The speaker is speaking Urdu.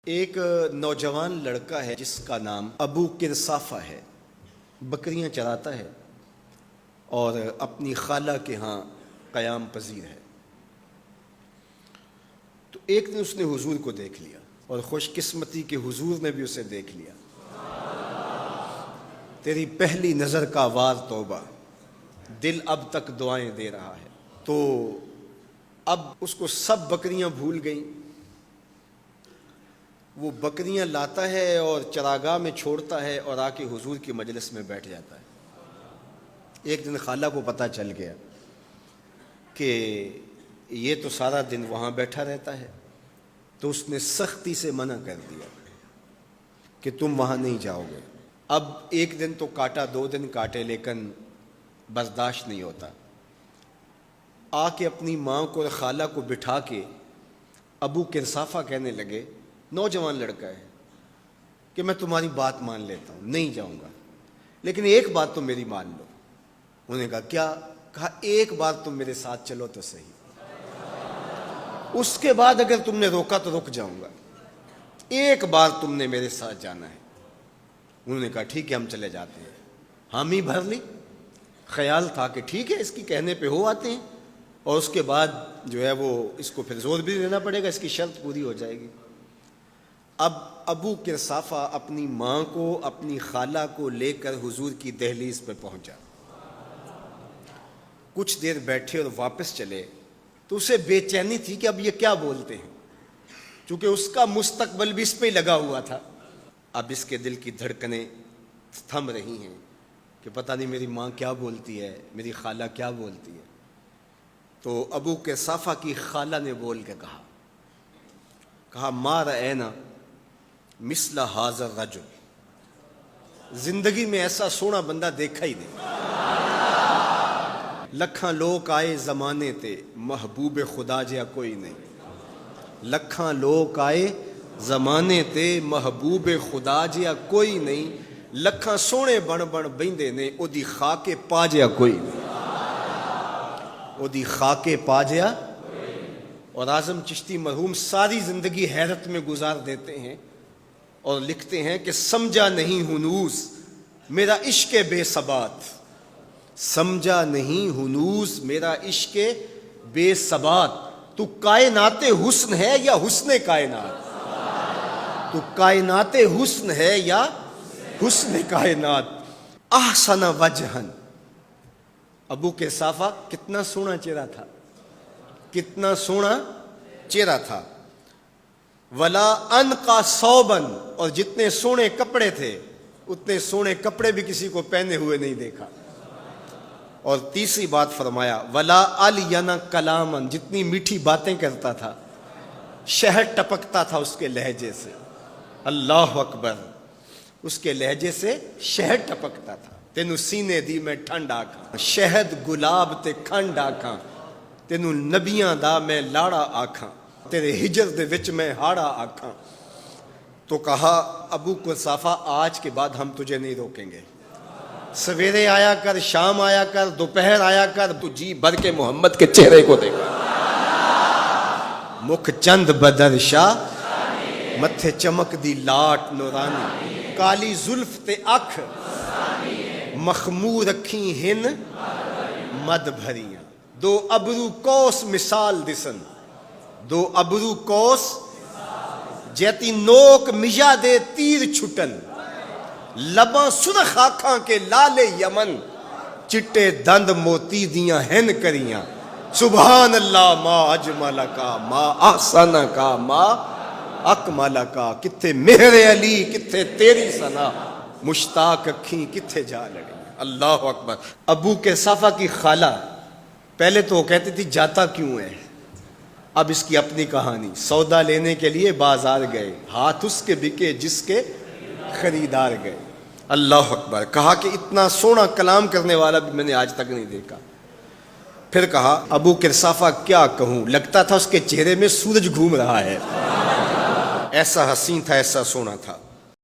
ایک نوجوان لڑکا ہے جس کا نام ابو کرصافہ ہے، بکریاں چراتا ہے اور اپنی خالہ کے ہاں قیام پذیر ہے۔ تو ایک دن اس نے حضور کو دیکھ لیا اور خوش قسمتی کہ حضور نے بھی اسے دیکھ لیا۔ تیری پہلی نظر کا وار توبہ، دل اب تک دعائیں دے رہا ہے۔ تو اب اس کو سب بکریاں بھول گئیں، وہ بکریاں لاتا ہے اور چراگاہ میں چھوڑتا ہے اور آ کے حضور کی مجلس میں بیٹھ جاتا ہے۔ ایک دن خالہ کو پتہ چل گیا کہ یہ تو سارا دن وہاں بیٹھا رہتا ہے، تو اس نے سختی سے منع کر دیا کہ تم وہاں نہیں جاؤ گے۔ اب ایک دن تو کاٹا، دو دن کاٹے، لیکن برداشت نہیں ہوتا۔ آ کے اپنی ماں کو اور خالہ کو بٹھا کے ابو کرصافہ کہنے لگے، نوجوان لڑکا ہے، کہ میں تمہاری بات مان لیتا ہوں، نہیں جاؤں گا، لیکن ایک بات تو میری مان لو۔ انہوں نے کہا کیا؟ کہا ایک بار تم میرے ساتھ چلو تو صحیح، اس کے بعد اگر تم نے روکا تو رک جاؤں گا، ایک بار تم نے میرے ساتھ جانا ہے۔ انہوں نے کہا ٹھیک ہے، ہم چلے جاتے ہیں۔ حامی بھر لی، خیال تھا کہ ٹھیک ہے اس کی کہنے پہ ہو آتے ہیں، اور اس کے بعد جو ہے وہ اس کو پھر زور بھی دینا پڑے گا، اس کی شرط پوری ہو جائے گی۔ اب ابو کرصافہ اپنی ماں کو، اپنی خالہ کو لے کر حضور کی دہلیز پہ پہنچا۔ کچھ دیر بیٹھے اور واپس چلے تو اسے بے چینی تھی کہ اب یہ کیا بولتے ہیں، چونکہ اس کا مستقبل بھی اس پہ لگا ہوا تھا۔ اب اس کے دل کی دھڑکنیں تھم رہی ہیں کہ پتہ نہیں میری ماں کیا بولتی ہے، میری خالہ کیا بولتی ہے۔ تو ابو کرصافہ کی خالہ نے بول کے کہا ما رأینا مثل ھذا الرجل، زندگی میں ایسا سونا بندہ دیکھا ہی نہیں۔ لکھاں لوگ آئے زمانے تے، محبوب خدا جہا کوئی نہیں۔ لکھاں لوگ آئے زمانے تے، محبوب خدا جہا کوئی نہیں۔ لکھاں سونے بن بن بہندے نے، او دی خاک پا جہا کوئی نہیں، او دی خاک پا جہا۔ اور اعظم چشتی مرحوم ساری زندگی حیرت میں گزار دیتے ہیں اور لکھتے ہیں کہ سمجھا نہیں ہنوز میرا عشق بے ثبات، سمجھا نہیں ہنوز میرا عشق بے ثبات۔ تو کائنات حسن ہے یا حسن کائنات؟ تو کائنات حسن ہے یا حسن کائنات؟ احسن وجہن، ابو کرصافہ کتنا سونا چہرہ تھا، کتنا سونا چہرہ تھا۔ ولا انقا ثوبن، اور جتنے سونے کپڑے تھے اتنے سونے کپڑے بھی کسی کو پہنے ہوئے نہیں دیکھا۔ اور تیسری بات فرمایا ولا الین کلامن، جتنی میٹھی باتیں کرتا تھا، شہد ٹپکتا تھا اس کے لہجے سے۔ اللہ اکبر، اس کے لہجے سے شہد ٹپکتا تھا۔ تینوں سینے دی میں ٹھنڈ آکھاں، شہد گلاب تے کھنڈ آکھاں، تینوں نبیاں دا میں لاڑا آکھاں، تیرے ہجر دے وچ میں ہاڑا آکھاں۔ تو کہا ابو کرصافہ آج کے بعد ہم تجھے نہیں روکیں گے، سویرے آیا کر، شام آیا کر، دوپہر آیا کر، تو جی بھر کے محمد کے چہرے کو دیکھا۔ مکھ چند بدر شاہ، متھے چمک دی لاٹ نورانی، کالی زلف تے اکھ مخمور رکھی ہن مد بھریاں، دو ابرو کوس مثال دسن، دو ابرو کوس جیتی نوک مجا دے تیر چھٹن، لباں سرخ آنکھاں کے لال یمن، چٹے دند موتی دیاں ہن کریاں۔ سبحان اللہ ما اجمل کا، ما احسن کا، ما اکمل کا۔ کتھے مہر علی، کتھے تیری ثنا، مشتاق اکھیں کتھے جا لڑی۔ اللہ اکبر۔ ابو کرصافہ کی خالہ پہلے تو وہ کہتی تھی جاتا کیوں ہے، اب اس کی اپنی کہانی۔ سودا لینے کے لیے بازار گئے، ہاتھ اس کے بکے جس کے خریدار گئے۔ اللہ اکبر۔ کہا کہ اتنا سونا کلام کرنے والا بھی میں نے آج تک نہیں دیکھا۔ پھر کہا ابو کرصافہ کیا کہوں، لگتا تھا اس کے چہرے میں سورج گھوم رہا ہے، ایسا حسین تھا، ایسا سونا تھا۔